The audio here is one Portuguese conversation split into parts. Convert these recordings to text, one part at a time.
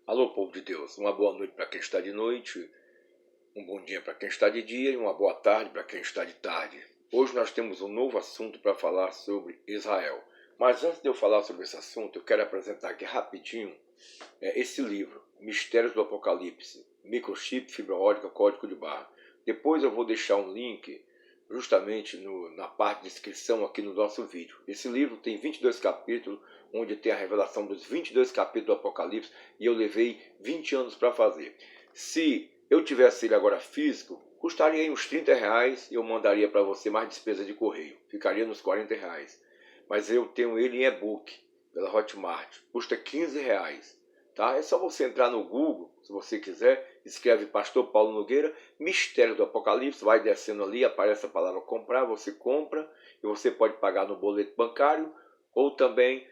Alô, povo de Deus, uma boa noite para quem está de noite, um bom dia para quem está de dia e uma boa tarde para quem está de tarde. Hoje nós temos um novo assunto para falar sobre Israel. Mas antes de eu falar sobre esse assunto, eu quero apresentar aqui rapidinho esse livro, Mistérios do Apocalipse, Microchip, Fibra Ótica, Código de Barra. Depois eu vou deixar um link justamente na parte de descrição aqui no nosso vídeo. Esse livro tem 22 capítulos, onde tem a revelação dos 22 capítulos do Apocalipse, e eu levei 20 anos para fazer. Se eu tivesse ele agora físico, custaria uns R$30 e eu mandaria para você mais despesa de correio. Ficaria nos R$40. Mas eu tenho ele em e-book, pela Hotmart. Custa R$15. Tá? É só você entrar no Google, se você quiser, escreve Pastor Paulo Nogueira, Mistério do Apocalipse, vai descendo ali, aparece a palavra comprar, você compra, e você pode pagar no boleto bancário ou também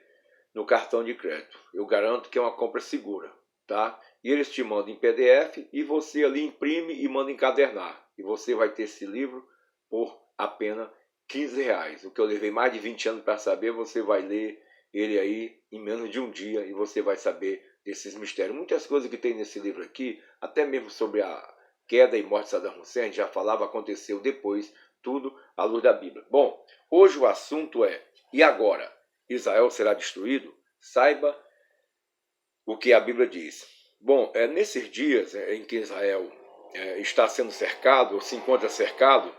no cartão de crédito. Eu garanto que é uma compra segura, tá? E eles te mandam em PDF e você ali imprime e manda encadernar. E você vai ter esse livro por apenas R$15. O que eu levei mais de 20 anos para saber, você vai ler ele aí em menos de um dia e você vai saber desses mistérios. Muitas coisas que tem nesse livro aqui, até mesmo sobre a queda e morte de Saddam Hussein, já falava, aconteceu depois, tudo à luz da Bíblia. Bom, hoje o assunto é, e agora? Israel será destruído? Saiba o que a Bíblia diz. Bom, nesses dias em que Israel está sendo cercado, ou se encontra cercado,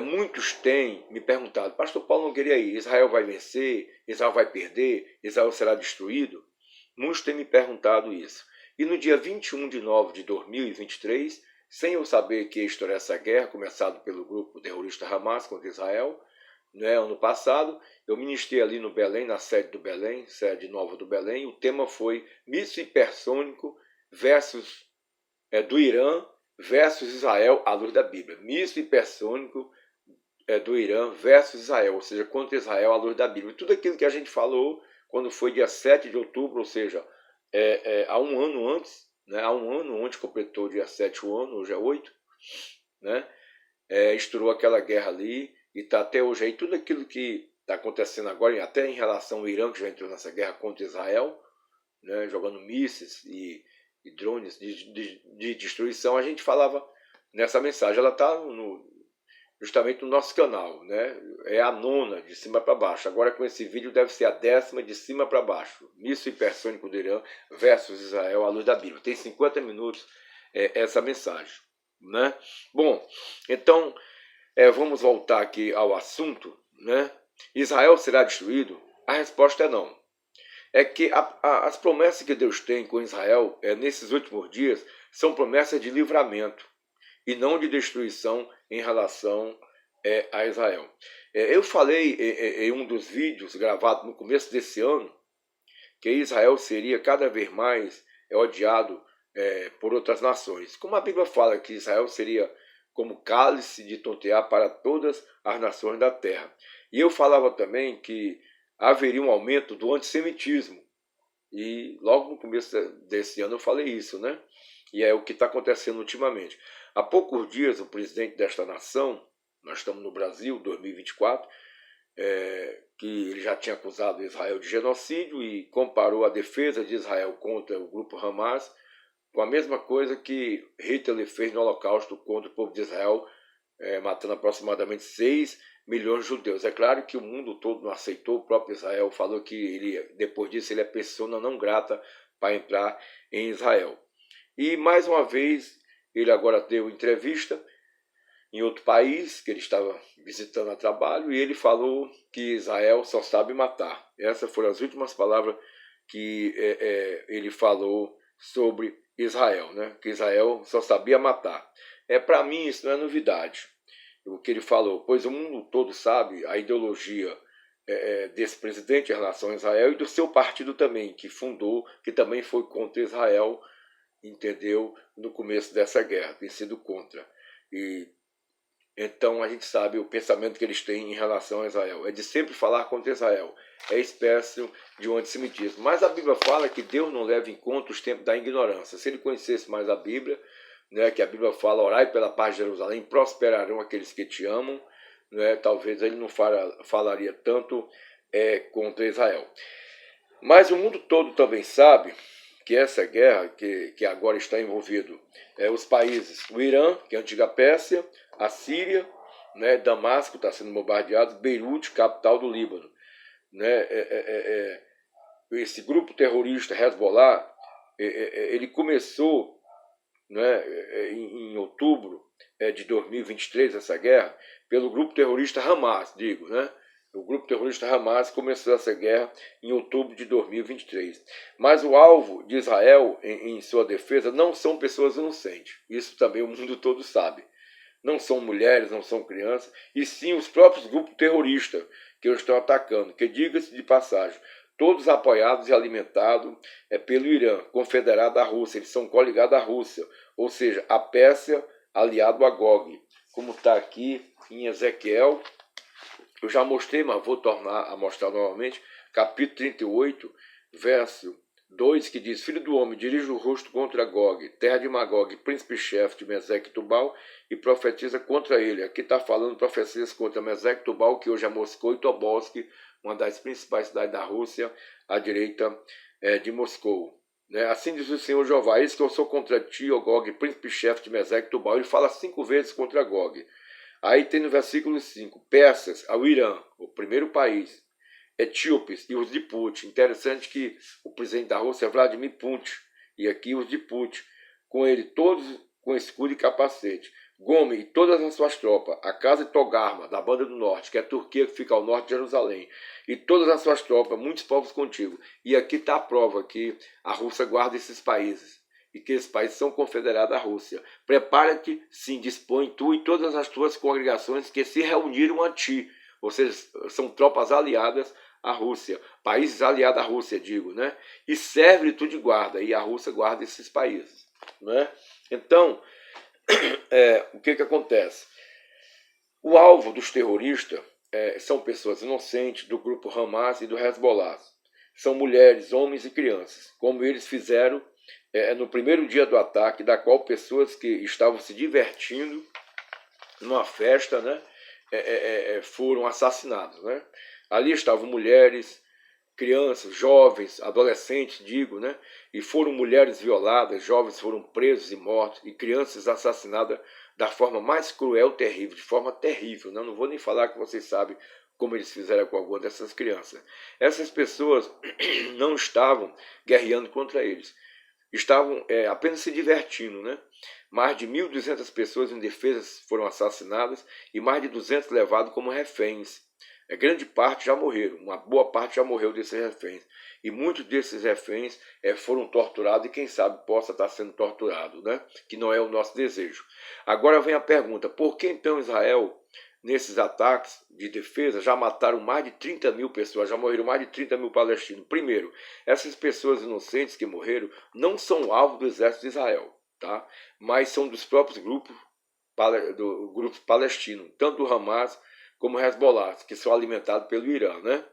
muitos têm me perguntado, Pastor Paulo Nogueira, aí, Israel vai vencer? Israel vai perder? Israel será destruído? Muitos têm me perguntado isso. E no dia 21 de nove de 2023, sem eu saber que ia estourar essa guerra, começado pelo grupo terrorista Hamas contra Israel, ano passado, eu ministrei ali no Belém, na sede do Belém, sede nova do Belém. O tema foi míssil hipersônico versus do Irã versus Israel à luz da Bíblia. Míssil hipersônico do Irã versus Israel, ou seja, contra Israel à luz da Bíblia. E tudo aquilo que a gente falou quando foi dia 7 de outubro, ou seja, há um ano antes, né, há um ano onde completou dia 7 o ano, hoje é 8, né, estourou aquela guerra ali, e está até hoje aí tudo aquilo que está acontecendo agora, até em relação ao Irã, que já entrou nessa guerra contra Israel, né, jogando mísseis e drones de destruição, a gente falava nessa mensagem. Ela está justamente no nosso canal, né? É a nona de cima para baixo. Agora com esse vídeo deve ser a 10ª de cima para baixo. Míssil hipersônico do Irã versus Israel à luz da Bíblia. Tem 50 minutos essa mensagem, né? Bom, então vamos voltar aqui ao assunto, né? Israel será destruído? A resposta é não. É que as promessas que Deus tem com Israel nesses últimos dias são promessas de livramento e não de destruição em relação a Israel. Eu falei em um dos vídeos gravados no começo desse ano que Israel seria cada vez mais odiado por outras nações. Como a Bíblia fala que Israel seria como cálice de tontear para todas as nações da terra. E eu falava também que haveria um aumento do antissemitismo. E logo no começo desse ano eu falei isso, né? E é o que está acontecendo ultimamente. Há poucos dias, o presidente desta nação, nós estamos no Brasil, 2024, que ele já tinha acusado Israel de genocídio e comparou a defesa de Israel contra o grupo Hamas com a mesma coisa que Hitler fez no Holocausto contra o povo de Israel, matando aproximadamente 6 milhões de judeus. É claro que o mundo todo não aceitou, o próprio Israel falou que ele, depois disso ele é pessoa não grata para entrar em Israel. E mais uma vez, ele agora deu entrevista em outro país, que ele estava visitando a trabalho, e ele falou que Israel só sabe matar. Essas foram as últimas palavras que ele falou sobre Israel, né? Que Israel só sabia matar. Para mim isso não é novidade, o que ele falou, pois o mundo todo sabe a ideologia desse presidente em relação a Israel e do seu partido também, que fundou, que também foi contra Israel, entendeu? No começo dessa guerra, tem sido contra. E então a gente sabe o pensamento que eles têm em relação a Israel. É de sempre falar contra Israel. É espécie de um antissemitismo. Mas a Bíblia fala que Deus não leva em conta os tempos da ignorância. Se ele conhecesse mais a Bíblia, né, que a Bíblia fala, orai pela paz de Jerusalém, prosperarão aqueles que te amam, né, talvez ele não falaria tanto contra Israel. Mas o mundo todo também sabe que essa guerra, que agora está envolvido os países, o Irã, que é a antiga Pérsia, a Síria, né, Damasco está sendo bombardeado, Beirute, capital do Líbano. Né, esse grupo terrorista Hezbollah, ele começou, né, em outubro de 2023, essa guerra, pelo grupo terrorista Hamas, digo, né? O grupo terrorista Hamas começou essa guerra em outubro de 2023. Mas o alvo de Israel, em sua defesa, não são pessoas inocentes. Isso também o mundo todo sabe. Não são mulheres, não são crianças, e sim os próprios grupos terroristas que eles estão atacando, que, diga-se de passagem, todos apoiados e alimentados pelo Irã, confederado à Rússia. Eles são coligados à Rússia, ou seja, a Pérsia aliado a Gog, como está aqui em Ezequiel. Eu já mostrei, mas vou tornar a mostrar novamente, capítulo 38, verso 2, que diz: Filho do homem, dirige o rosto contra Gog, terra de Magog, príncipe-chefe de Meseque e Tubal, e profetiza contra ele. Aqui está falando profecias contra Meseque e Tubal, que hoje é Moscou, e Tobolsk, uma das principais cidades da Rússia, à direita de Moscou. Né? Assim diz o Senhor Jeová: eis que eu sou contra ti, ó Gog, príncipe-chefe de Meseque e Tubal. Ele fala 5 vezes contra Gog. Aí tem no versículo 5, persas ao Irã, o primeiro país, etíopes e os de Putin. Interessante que o presidente da Rússia é Vladimir Putin, e aqui os de Putin, com ele todos com escudo e capacete. Gomer e todas as suas tropas, a casa de Togarma, da banda do norte, que é a Turquia, que fica ao norte de Jerusalém, e todas as suas tropas, muitos povos contigo. E aqui está a prova que a Rússia guarda esses países, e que esses países são confederados à Rússia. Prepara-te, sim, dispõe tu e todas as tuas congregações que se reuniram a ti. Ou seja, são tropas aliadas à Rússia, países aliados à Rússia, digo, né? E serve tu de guarda, e a Rússia guarda esses países, né? Então, o que acontece? O alvo dos terroristas são pessoas inocentes do grupo Hamas e do Hezbollah. São mulheres, homens e crianças, como eles fizeram no primeiro dia do ataque, da qual pessoas que estavam se divertindo numa festa, né, foram assassinadas. Né? Ali estavam mulheres, crianças, jovens, adolescentes, digo, né? E foram mulheres violadas, jovens foram presos e mortos, e crianças assassinadas da forma mais cruel, terrível, de forma terrível. Não vou nem falar que vocês sabem como eles fizeram com algumas dessas crianças. Essas pessoas não estavam guerreando contra eles, estavam apenas se divertindo, né? Mais de 1.200 pessoas indefesas foram assassinadas e mais de 200 levados como reféns. Grande parte já morreram, uma boa parte já morreu desses reféns. E muitos desses reféns foram torturados e quem sabe possa estar sendo torturado, né? Que não é o nosso desejo. Agora vem a pergunta: por que então Israel, nesses ataques de defesa, já mataram mais de 30 mil pessoas, já morreram mais de 30 mil palestinos? Primeiro, essas pessoas inocentes que morreram não são alvo do exército de Israel, tá? Mas são dos próprios grupos palestinos, tanto do Hamas como Hezbollah, que são alimentados pelo Irã, né?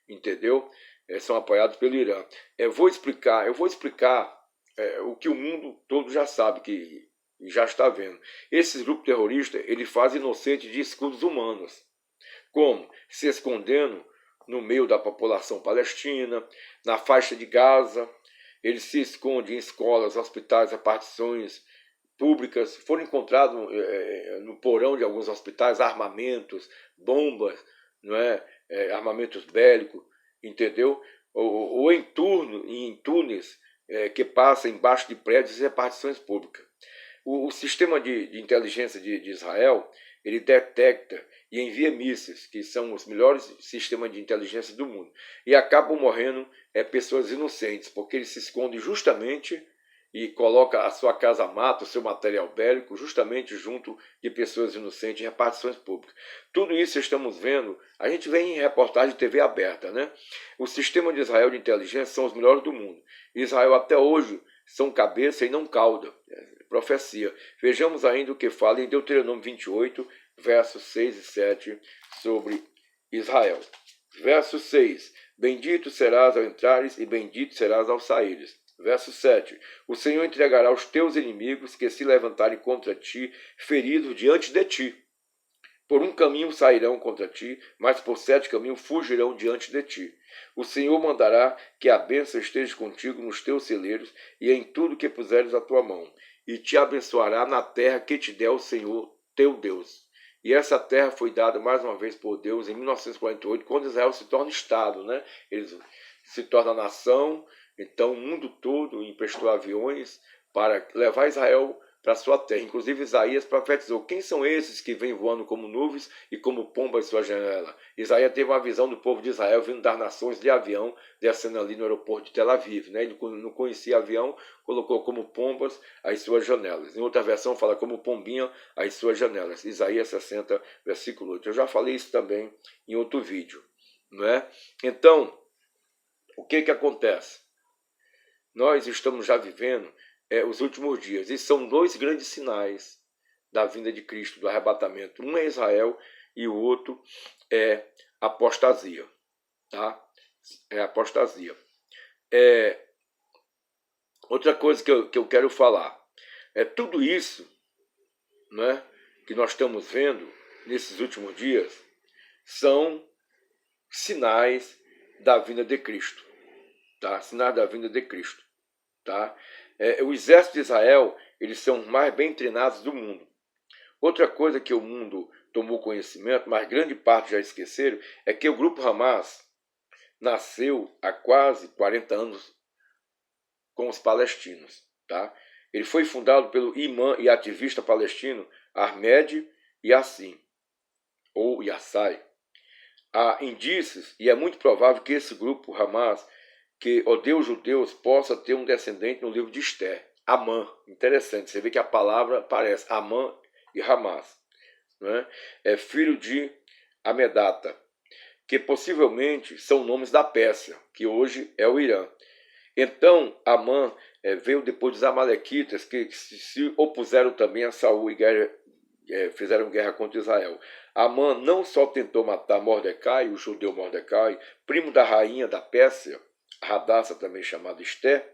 Entendeu? São apoiados pelo Irã. Eu vou explicar o que o mundo todo já sabe, que já está vendo. Esses grupos terroristas, eles fazem inocentes de escudos humanos. Como? Se escondendo no meio da população palestina, na faixa de Gaza, eles se escondem em escolas, hospitais, repartições públicas. Foram encontrados no porão de alguns hospitais armamentos, bombas, não é? Armamentos bélicos, entendeu? Ou em túneis que passa embaixo de prédios e repartições públicas. O sistema de inteligência de Israel, ele detecta e envia mísseis, que são os melhores sistemas de inteligência do mundo, e acabam morrendo pessoas inocentes, porque eles se escondem justamente e coloca a sua casa-mata, o seu material bélico, justamente junto de pessoas inocentes em repartições públicas. Tudo isso estamos vendo, a gente vê em reportagem de TV aberta, né? O sistema de Israel de inteligência são os melhores do mundo. Israel até hoje são cabeça e não cauda. Profecia. Vejamos ainda o que fala em Deuteronômio 28, versos 6 e 7, sobre Israel. Verso 6. Bendito serás ao entrares e bendito serás ao saíres. Verso 7. O Senhor entregará os teus inimigos que se levantarem contra ti, feridos diante de ti. Por um caminho sairão contra ti, mas por 7 caminhos fugirão diante de ti. O Senhor mandará que a bênção esteja contigo nos teus celeiros e em tudo que puseres a tua mão, e te abençoará na terra que te der o Senhor teu Deus. E essa terra foi dada mais uma vez por Deus em 1948, quando Israel se torna Estado, né? Eles se torna nação, então o mundo todo emprestou aviões para levar Israel para sua terra. Inclusive Isaías profetizou: quem são esses que vêm voando como nuvens e como pombas em sua janela? Isaías teve uma visão do povo de Israel vindo das nações de avião, descendo ali no aeroporto de Tel Aviv, né? Ele não conhecia avião, colocou como pombas as suas janelas. Em outra versão fala como pombinha as suas janelas. Isaías 60, versículo 8. Eu já falei isso também em outro vídeo, não é? Então, o que acontece? Nós estamos já vivendo os últimos dias. E são 2 grandes sinais da vinda de Cristo, do arrebatamento. Um é Israel e o outro é apostasia. Tá? É apostasia. Outra coisa que eu quero falar. Tudo isso, né, que nós estamos vendo nesses últimos dias são sinais da vinda de Cristo. Tá? Sinais da vinda de Cristo. Tá? O exército de Israel, eles são os mais bem treinados do mundo. Outra coisa que o mundo tomou conhecimento, mas grande parte já esqueceram, é que o grupo Hamas nasceu há quase 40 anos com os palestinos. Tá? Ele foi fundado pelo imã e ativista palestino Ahmed Yassin, ou Yassai. Há indícios, e é muito provável que esse grupo Hamas, que odeia os judeus, possa ter um descendente no livro de Esther, Amã. Interessante, você vê que a palavra aparece, Amã e Hamas. Né? É filho de Amedata, que possivelmente são nomes da Pérsia, que hoje é o Irã. Então, Amã veio depois dos amalequitas, que se opuseram também a Saul e fizeram guerra contra Israel. Amã não só tentou matar Mordecai, o judeu Mordecai, primo da rainha da Pérsia, Radassa, também chamada Esther,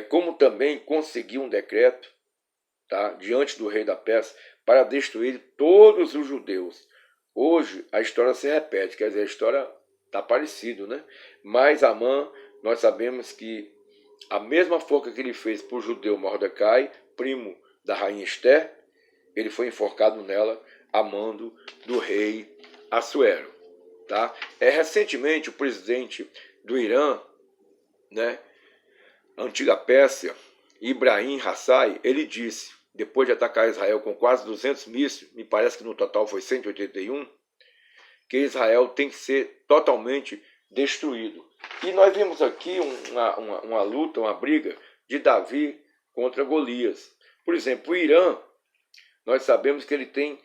como também conseguiu um decreto, tá, diante do rei da Pérsia para destruir todos os judeus. Hoje a história se repete, quer dizer, a história está parecida, né? Mas Amã, nós sabemos que a mesma forca que ele fez para o judeu Mordecai, primo da rainha Esther, ele foi enforcado nela a mando do rei Assuero. Tá? Recentemente o presidente do Irã, né, a antiga Pérsia, Ibrahim Hassai, ele disse, depois de atacar Israel com quase 200 mísseis, me parece que no total foi 181, que Israel tem que ser totalmente destruído. E nós vimos aqui uma luta, uma briga de Davi contra Golias. Por exemplo, o Irã, nós sabemos que ele tem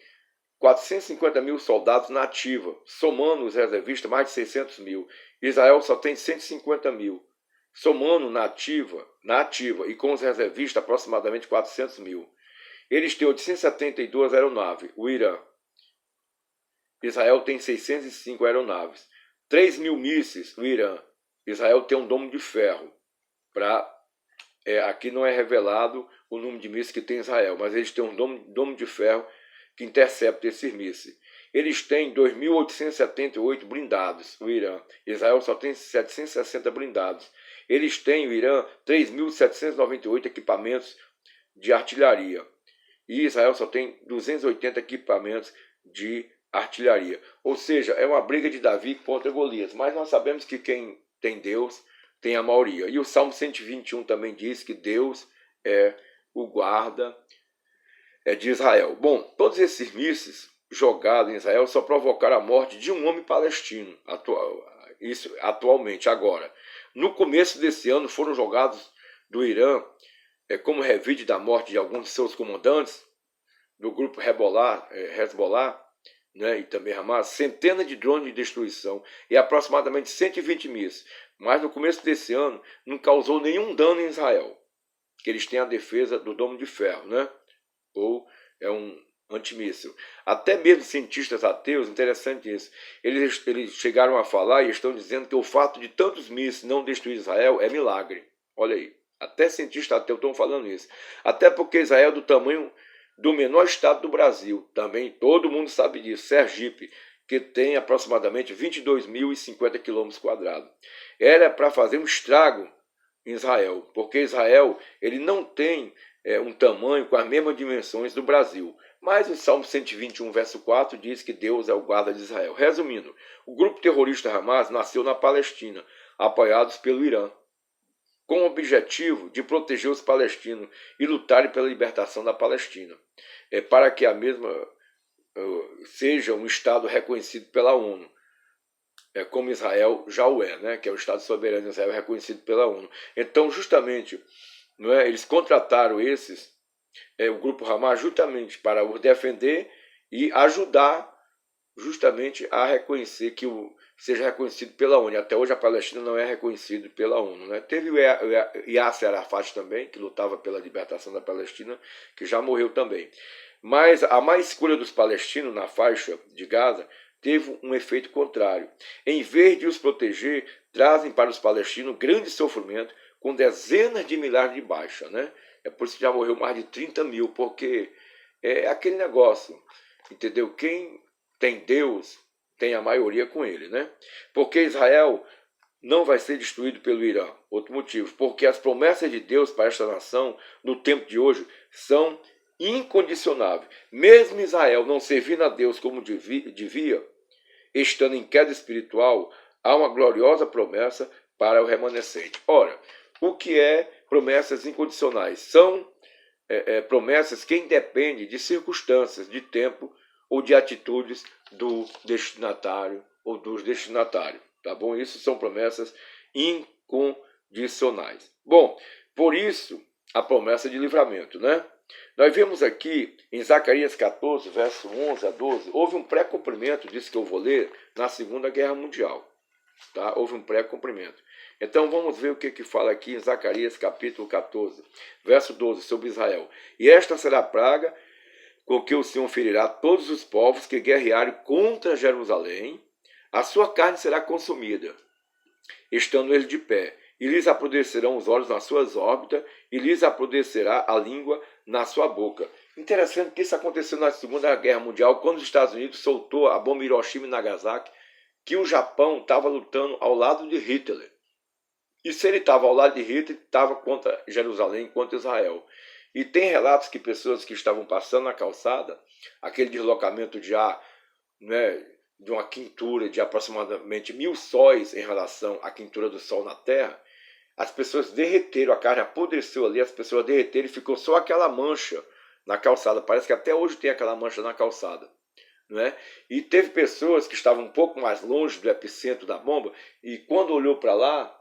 450 mil soldados na ativa, somando os reservistas, mais de 600 mil. Israel só tem 150 mil, somando na ativa e com os reservistas, aproximadamente 400 mil. Eles têm 872 aeronaves, o Irã. Israel tem 605 aeronaves. 3 mil mísseis, o Irã. Israel tem um domo de ferro. Aqui não é revelado o número de mísseis que tem Israel, mas eles têm um domo de ferro que intercepta esses mísseis. Eles têm 2.878 blindados, o Irã. Israel só tem 760 blindados. Eles têm, o Irã, 3.798 equipamentos de artilharia. E Israel só tem 280 equipamentos de artilharia. Ou seja, é uma briga de Davi contra Golias. Mas nós sabemos que quem tem Deus tem a maioria. E o Salmo 121 também diz que Deus é o guarda de Israel. Bom, todos esses mísseis jogados em Israel só provocaram a morte de um homem palestino, isso atualmente, agora. No começo desse ano foram jogados do Irã, como revide da morte de alguns de seus comandantes, do grupo Hezbollah, né, e também Hamas, centenas de drones de destruição e aproximadamente 120 mísseis. Mas no começo desse ano não causou nenhum dano em Israel, que eles têm a defesa do domo de ferro, né? Ou é um antimíssil. Até mesmo cientistas ateus, interessante isso, eles chegaram a falar e estão dizendo que o fato de tantos mísseis não destruir Israel é milagre. Olha aí, até cientistas ateus estão falando isso. Até porque Israel é do tamanho do menor estado do Brasil, também todo mundo sabe disso, Sergipe, que tem aproximadamente 22.050 quilômetros quadrados. Era para fazer um estrago em Israel, porque Israel ele não tem um tamanho com as mesmas dimensões do Brasil. Mas o Salmo 121, verso 4 diz que Deus é o guarda de Israel. Resumindo, o grupo terrorista Hamas nasceu na Palestina, apoiados pelo Irã, com o objetivo de proteger os palestinos e lutarem pela libertação da Palestina, para que a mesma seja um Estado reconhecido pela ONU, como Israel já o é, né, que é o Estado soberano de Israel reconhecido pela ONU. Então, justamente, eles contrataram o grupo Hamas justamente para os defender e ajudar justamente a reconhecer que seja reconhecido pela ONU. Até hoje a Palestina não é reconhecida pela ONU. Né? Teve o Yasser Arafat também, que lutava pela libertação da Palestina, que já morreu também. Mas a má escolha dos palestinos na faixa de Gaza teve um efeito contrário. Em vez de os proteger, trazem para os palestinos grande sofrimento, com dezenas de milhares de baixas. Né? É por isso que já morreu mais de 30 mil, porque é aquele negócio, entendeu? Quem tem Deus, tem a maioria com ele, né? Porque Israel não vai ser destruído pelo Irã. Outro motivo, porque as promessas de Deus para esta nação, no tempo de hoje, são incondicionáveis. Mesmo Israel não servindo a Deus como devia, estando em queda espiritual, há uma gloriosa promessa para o remanescente. Ora, o que é promessas incondicionais? São promessas que independem de circunstâncias, de tempo ou de atitudes do destinatário ou dos destinatários, tá bom? Isso são promessas incondicionais. Bom, por isso a promessa de livramento, né? Nós vemos aqui em Zacarias 14, verso 11 a 12, houve um pré-cumprimento disso que eu vou ler na Segunda Guerra Mundial, tá? Houve um pré-cumprimento. Então vamos ver o que fala aqui em Zacarias capítulo 14, verso 12, sobre Israel. E esta será a praga com que o Senhor ferirá todos os povos que guerrearem contra Jerusalém, a sua carne será consumida, estando ele de pé, e lhes apodrecerão os olhos nas suas órbitas, e lhes apodrecerá a língua na sua boca. Interessante que isso aconteceu na Segunda Guerra Mundial, quando os Estados Unidos soltou a bomba Hiroshima e Nagasaki, que o Japão estava lutando ao lado de Hitler. E se ele estava ao lado de Hitler, estava contra Jerusalém, contra Israel. E tem relatos que pessoas que estavam passando na calçada, aquele deslocamento de ar, né, de uma quintura de aproximadamente 1000 sóis em relação à quintura do Sol na Terra, as pessoas derreteram, a carne apodreceu ali, as pessoas derreteram e ficou só aquela mancha na calçada. Parece que até hoje tem aquela mancha na calçada. Né? E teve pessoas que estavam um pouco mais longe do epicentro da bomba e quando olhou para lá,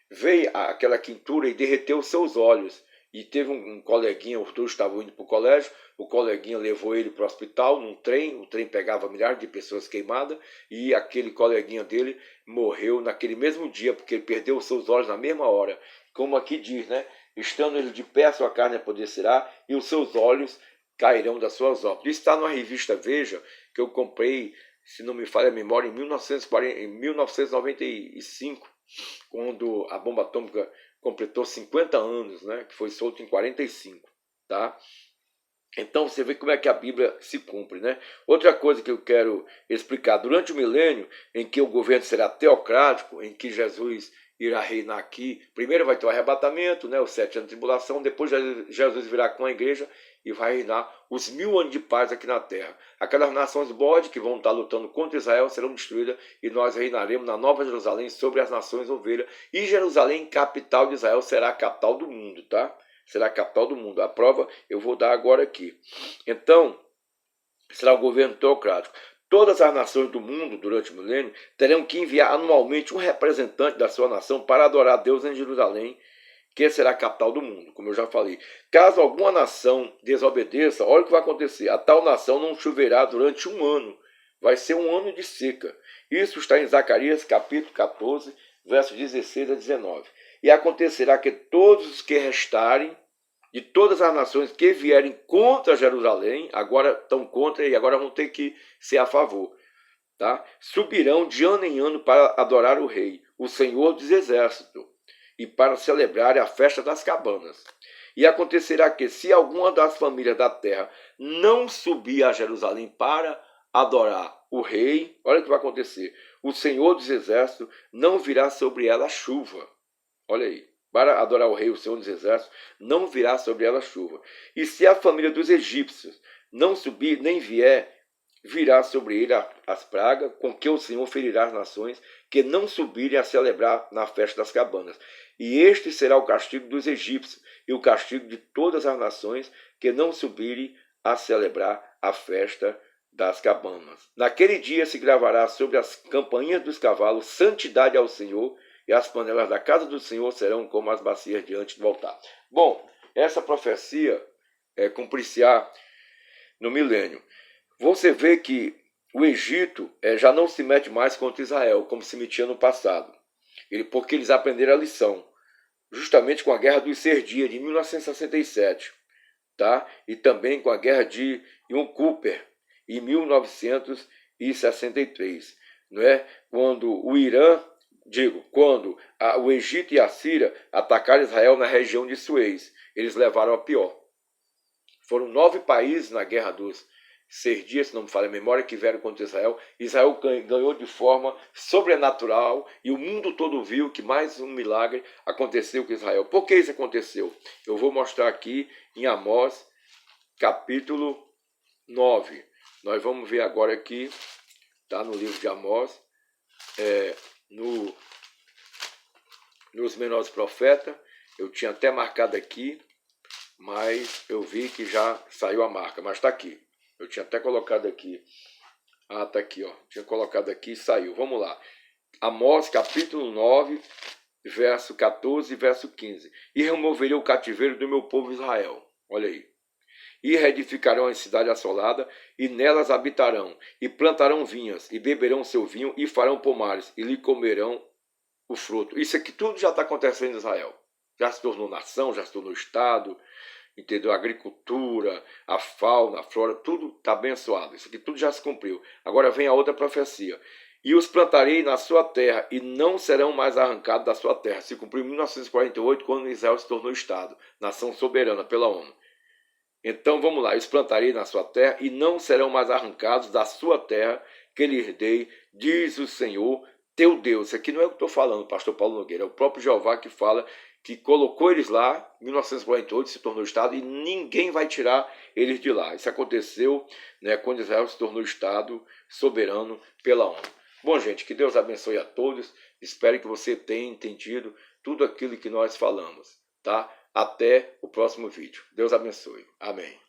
veio aquela quintura e derreteu seus olhos. E teve um coleguinha, os dois estavam indo para o colégio, o coleguinha levou ele para o hospital num trem, o trem pegava milhares de pessoas queimadas, e aquele coleguinha dele morreu naquele mesmo dia, porque ele perdeu os seus olhos na mesma hora. Como aqui diz, né? Estando ele de pé, a sua carne apodrecerá, e os seus olhos cairão das suas órbitas. Isso está numa revista Veja, que eu comprei, se não me falha a memória, em 1995, quando a bomba atômica completou 50 anos, né, que foi solto em 45, tá? Então você vê como é que a Bíblia se cumpre, né? Outra coisa que eu quero explicar, durante o milênio em que o governo será teocrático, em que Jesus irá reinar aqui, primeiro vai ter o arrebatamento, né, os 7 anos de tribulação, depois Jesus virá com a igreja e vai reinar os 1000 anos de paz aqui na terra. Aquelas nações bode que vão estar lutando contra Israel serão destruídas e nós reinaremos na Nova Jerusalém sobre as nações ovelhas. E Jerusalém, capital de Israel, será a capital do mundo, tá? Será a capital do mundo. A prova eu vou dar agora aqui. Então, será o governo teocrático. Todas as nações do mundo, durante o milênio, terão que enviar anualmente um representante da sua nação para adorar a Deus em Jerusalém, que será a capital do mundo, como eu já falei. Caso alguma nação desobedeça, olha o que vai acontecer. A tal nação não choverá durante um ano. Vai ser um ano de seca. Isso está em Zacarias capítulo 14, versos 16 a 19. E acontecerá que todos os que restarem, de todas as nações que vierem contra Jerusalém, agora estão contra e agora vão ter que ser a favor, tá? Subirão de ano em ano para adorar o rei, o Senhor dos Exércitos, e para celebrar a festa das cabanas. E acontecerá que, se alguma das famílias da terra não subir a Jerusalém para adorar o rei, olha o que vai acontecer. O Senhor dos Exércitos não virá sobre ela chuva. Olha aí. Para adorar o rei, o Senhor dos Exércitos, não virá sobre ela chuva. E se a família dos egípcios não subir, nem vier, virá sobre ele as pragas, com que o Senhor ferirá as nações que não subirem a celebrar na festa das cabanas. E este será o castigo dos egípcios, e o castigo de todas as nações que não subirem a celebrar a festa das cabanas. Naquele dia se gravará sobre as campainhas dos cavalos santidade ao Senhor, e as panelas da casa do Senhor serão como as bacias diante do altar. Bom, essa profecia cumprir-se-á no milênio. Você vê que o Egito já não se mete mais contra Israel, como se metia no passado. Porque eles aprenderam a lição, justamente com a Guerra dos 6 Dias, de 1967, tá? E também com a Guerra de Yom Kippur, em 1963. Não é? Quando o Egito e a Síria atacaram Israel na região de Suez, eles levaram a pior. Foram 9 países na Guerra dos 6 Dias, se não me falha a memória, que vieram contra Israel. Israel ganhou de forma sobrenatural e o mundo todo viu que mais um milagre aconteceu com Israel. Por que isso aconteceu? Eu vou mostrar aqui em Amós, capítulo 9. Nós vamos ver agora aqui, tá, no livro de Amós, nos menores profetas. Eu tinha até marcado aqui, mas eu vi que já saiu a marca, mas está aqui. Eu tinha até colocado aqui. Ah, está aqui, ó. Tinha colocado aqui e saiu. Vamos lá. Amós, capítulo 9, verso 14 e verso 15. E removerei o cativeiro do meu povo Israel. Olha aí. E reedificarão a cidade assolada, e nelas habitarão, e plantarão vinhas, e beberão seu vinho, e farão pomares, e lhe comerão o fruto. Isso aqui tudo já está acontecendo em Israel. Já se tornou nação, já se tornou estado, entendeu? A agricultura, a fauna, a flora, tudo está abençoado. Isso aqui tudo já se cumpriu. Agora vem a outra profecia. E os plantarei na sua terra, e não serão mais arrancados da sua terra. Se cumpriu em 1948, quando Israel se tornou estado, nação soberana pela ONU. Então vamos lá, os plantarei na sua terra e não serão mais arrancados da sua terra que lhes dei, diz o Senhor teu Deus. Isso aqui não é o que estou falando, pastor Paulo Nogueira, é o próprio Jeová que fala, que colocou eles lá, em 1948, se tornou estado, e ninguém vai tirar eles de lá. Isso aconteceu, né, quando Israel se tornou estado soberano pela ONU. Bom, gente, que Deus abençoe a todos. Espero que você tenha entendido tudo aquilo que nós falamos, tá? Até o próximo vídeo. Deus abençoe. Amém.